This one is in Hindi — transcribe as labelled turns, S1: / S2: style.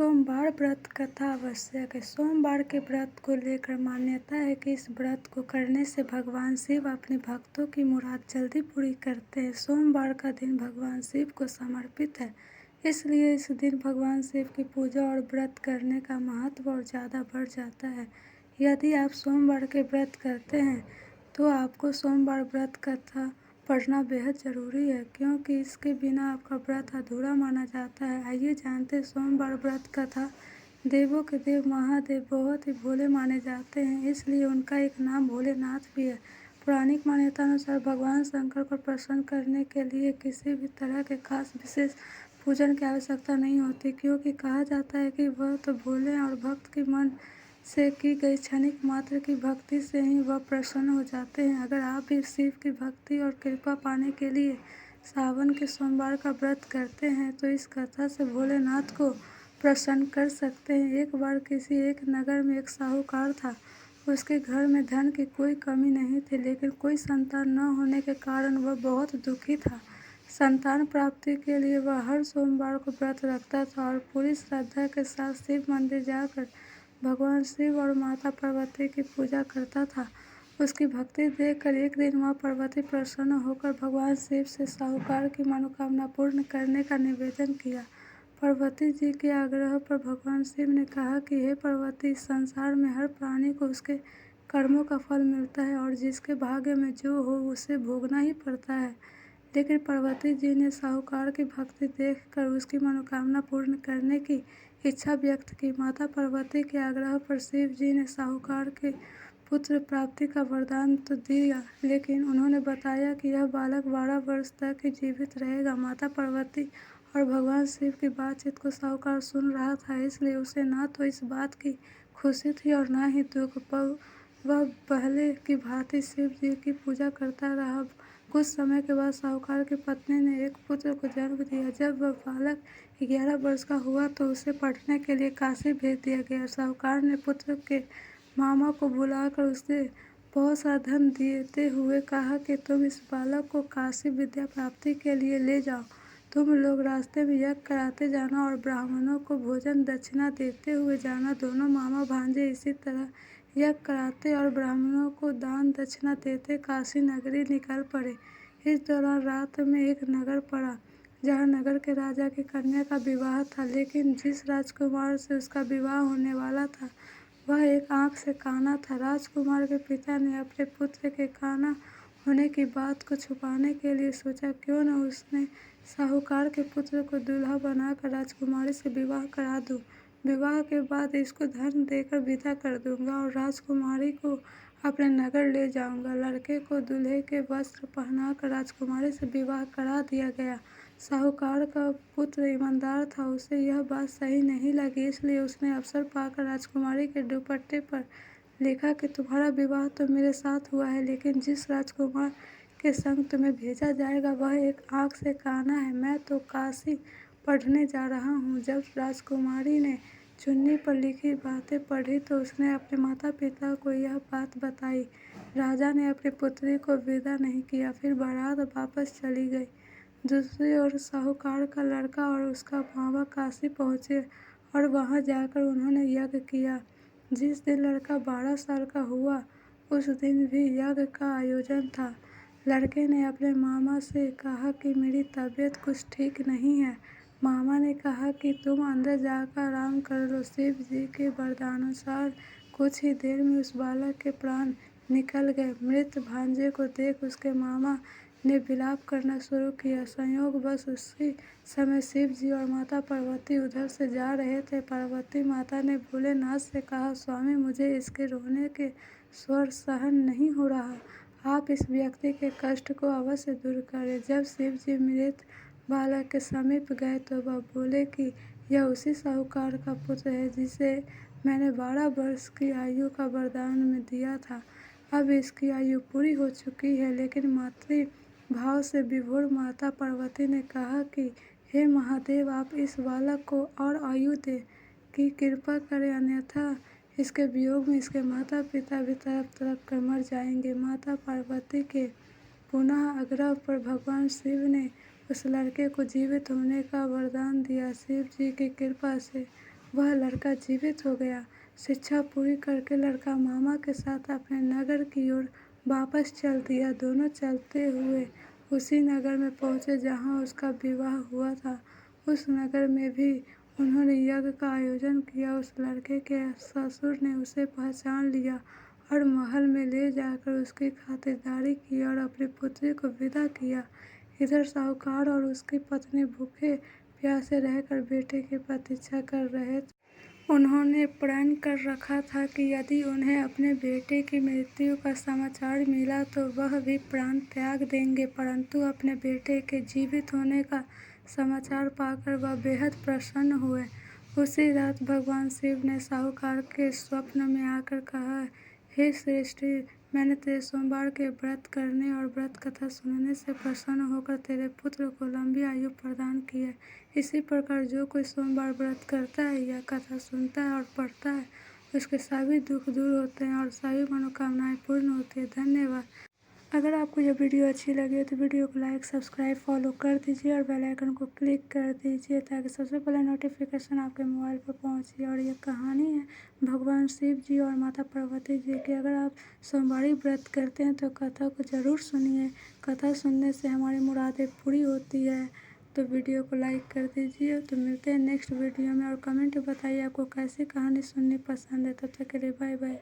S1: सोमवार व्रत कथा आवश्यक है। सोमवार के व्रत को लेकर मान्यता है कि इस व्रत को करने से भगवान शिव अपने भक्तों की मुराद जल्दी पूरी करते हैं। सोमवार का दिन भगवान शिव को समर्पित है, इसलिए इस दिन भगवान शिव की पूजा और व्रत करने का महत्व और ज़्यादा बढ़ जाता है। यदि आप सोमवार के व्रत करते हैं तो आपको सोमवार व्रत कथा पढ़ना बेहद ज़रूरी है, क्योंकि इसके बिना आपका व्रत अधूरा माना जाता है। आइए जानते हैं सोमवार व्रत कथा। देवों के देव महादेव बहुत ही भोले माने जाते हैं, इसलिए उनका एक नाम भोलेनाथ भी है। पौराणिक मान्यता अनुसार भगवान शंकर को प्रसन्न करने के लिए किसी भी तरह के खास विशेष पूजन की आवश्यकता नहीं होती, क्योंकि कहा जाता है कि वह तो भोले हैं और भक्त के मन से की गई क्षणिक मात्र की भक्ति से ही वह प्रसन्न हो जाते हैं। अगर आप भी शिव की भक्ति और कृपा पाने के लिए सावन के सोमवार का व्रत करते हैं तो इस कथा से भोलेनाथ को प्रसन्न कर सकते हैं। एक बार किसी एक नगर में एक साहूकार था। उसके घर में धन की कोई कमी नहीं थी, लेकिन कोई संतान न होने के कारण वह बहुत दुखी था। संतान प्राप्ति के लिए वह हर सोमवार को व्रत रखता था और पूरी श्रद्धा के साथ शिव मंदिर जाकर भगवान शिव और माता पार्वती की पूजा करता था। उसकी भक्ति देखकर एक दिन माँ पार्वती प्रसन्न होकर भगवान शिव से साहूकार की मनोकामना पूर्ण करने का निवेदन किया। पार्वती जी के आग्रह पर भगवान शिव ने कहा कि हे पार्वती, इस संसार में हर प्राणी को उसके कर्मों का फल मिलता है और जिसके भाग्य में जो हो उसे भोगना ही पड़ता है। लेकिन पार्वती जी ने साहूकार की भक्ति देखकर उसकी मनोकामना पूर्ण करने की इच्छा व्यक्त की। माता पार्वती के आग्रह पर शिव जी ने साहूकार के पुत्र प्राप्ति का वरदान तो दिया, लेकिन उन्होंने बताया कि यह बालक 12 वर्ष तक ही जीवित रहेगा। माता पार्वती और भगवान शिव की बातचीत को साहूकार सुन रहा था, इसलिए उसे न तो इस बात की खुशी थी और न ही दुख। वह पहले की भांति शिव जी की पूजा करता रहा। कुछ समय के बाद साहूकार की पत्नी ने एक पुत्र को जन्म दिया। जब वह बालक 11 वर्ष का हुआ तो उसे पढ़ने के लिए काशी भेज दिया गया। साहूकार ने पुत्र के मामा को बुलाकर उसे बहुत सारा धन देते हुए कहा कि तुम इस बालक को काशी विद्या प्राप्ति के लिए ले जाओ। तुम लोग रास्ते में यज्ञ कराते जाना और ब्राह्मणों को भोजन दक्षिणा देते हुए जाना। दोनों मामा भांजे इसी तरह यज्ञ कराते और ब्राह्मणों को दान दक्षिणा देते काशी नगरी निकल पड़े। इस दौरान रात में एक नगर पड़ा, जहाँ नगर के राजा की कन्या का विवाह था, लेकिन जिस राजकुमार से उसका विवाह होने वाला था वह एक आंख से काना था। राजकुमार के पिता ने अपने पुत्र के काना होने की बात को छुपाने के लिए सोचा, क्यों न उसने साहूकार के पुत्र को दूल्हा बनाकर राजकुमारी से विवाह करा दूं। विवाह के बाद इसको धन देकर विदा कर दूंगा और राजकुमारी को अपने नगर ले जाऊंगा। लड़के को दूल्हे के वस्त्र पहनाकर राजकुमारी से विवाह करा दिया गया। साहूकार का पुत्र ईमानदार था, उसे यह बात सही नहीं लगी, इसलिए उसने अवसर पाकर राजकुमारी के दुपट्टे पर लिखा कि तुम्हारा विवाह तो मेरे साथ हुआ है, लेकिन जिस राजकुमार के संग तुम्हें भेजा जाएगा वह एक आंख से काना है। मैं तो काशी पढ़ने जा रहा हूँ। जब राजकुमारी ने चुन्नी पर लिखी बातें पढ़ी तो उसने अपने माता पिता को यह बात बताई। राजा ने अपनी पुत्री को विदा नहीं किया, फिर बारात वापस चली गई। दूसरी ओर साहूकार का लड़का और उसका मामा काशी पहुँचे और वहाँ जाकर उन्होंने यज्ञ किया। जिस दिन लड़का 12 साल का हुआ उस दिन भी यज्ञ का आयोजन था। लड़के ने अपने मामा से कहा कि मेरी तबीयत कुछ ठीक नहीं है। मामा ने कहा कि तुम अंदर जाकर आराम कर लो। शिव जी के वरदानुसार कुछ ही देर में उस बालक के प्राण निकल गए। मृत भांजे को देख उसके मामा ने विलाप करना शुरू किया। संयोगवश उसी समय शिव जी और माता पार्वती उधर से जा रहे थे। पार्वती माता ने भोलेनाथ से कहा, स्वामी, मुझे इसके रोने के स्वर सहन नहीं हो रहा, आप इस व्यक्ति के कष्ट को अवश्य दूर करें। जब शिव जी मृत बालक के समीप गए तो वह बोले कि यह उसी साहूकार का पुत्र है जिसे मैंने 12 वर्ष की आयु का वरदान में दिया था। अब इसकी आयु पूरी हो चुकी है। लेकिन मातृ भाव से विभोर माता पार्वती ने कहा कि हे महादेव, आप इस बालक को और आयु दे की कृपा करें, अन्यथा इसके वियोग में इसके माता पिता भी तड़प तड़प कर मर जाएंगे। माता पार्वती के पुनः आग्रह पर भगवान शिव ने उस लड़के को जीवित होने का वरदान दिया। शिव जी की कृपा से वह लड़का जीवित हो गया। शिक्षा पूरी करके लड़का मामा के साथ अपने नगर की ओर वापस चल दिया। दोनों चलते हुए उसी नगर में पहुंचे जहां उसका विवाह हुआ था। उस नगर में भी उन्होंने यज्ञ का आयोजन किया। उस लड़के के ससुर ने उसे पहचान लिया और महल में ले जाकर उसकी खातिरदारी की और अपनी पुत्री को विदा किया। इधर साहूकार और उसकी पत्नी भूखे प्यासे रहकर बेटे की प्रतीक्षा कर रहे थे। उन्होंने प्रण कर रखा था कि यदि उन्हें अपने बेटे की मृत्यु का समाचार मिला तो वह भी प्राण त्याग देंगे, परंतु अपने बेटे के जीवित होने का समाचार पाकर वह बेहद प्रसन्न हुए। उसी रात भगवान शिव ने साहूकार के स्वप्न में आकर कहा, हे श्रेष्ठी, मैंने तेरे सोमवार के व्रत करने और व्रत कथा सुनने से प्रसन्न होकर तेरे पुत्र को लंबी आयु प्रदान की है। इसी प्रकार जो कोई सोमवार व्रत करता है या कथा सुनता है और पढ़ता है, उसके सभी दुख दूर होते हैं और सभी मनोकामनाएं पूर्ण होती है। धन्यवाद। अगर आपको यह वीडियो अच्छी लगी तो वीडियो को लाइक, सब्सक्राइब, फॉलो कर दीजिए और बेल आइकन को क्लिक कर दीजिए ताकि सबसे पहले नोटिफिकेशन आपके मोबाइल पर पहुंचे। और यह कहानी है भगवान शिव जी और माता पार्वती जी की। अगर आप सोमवारी व्रत करते हैं तो कथा को ज़रूर सुनिए। कथा सुनने से हमारी मुरादें पूरी होती है। तो वीडियो को लाइक कर दीजिए। तो मिलते हैं नेक्स्ट वीडियो में और कमेंट बताइए आपको कैसी कहानी सुननी पसंद है। तब तक के लिए बाय बाय।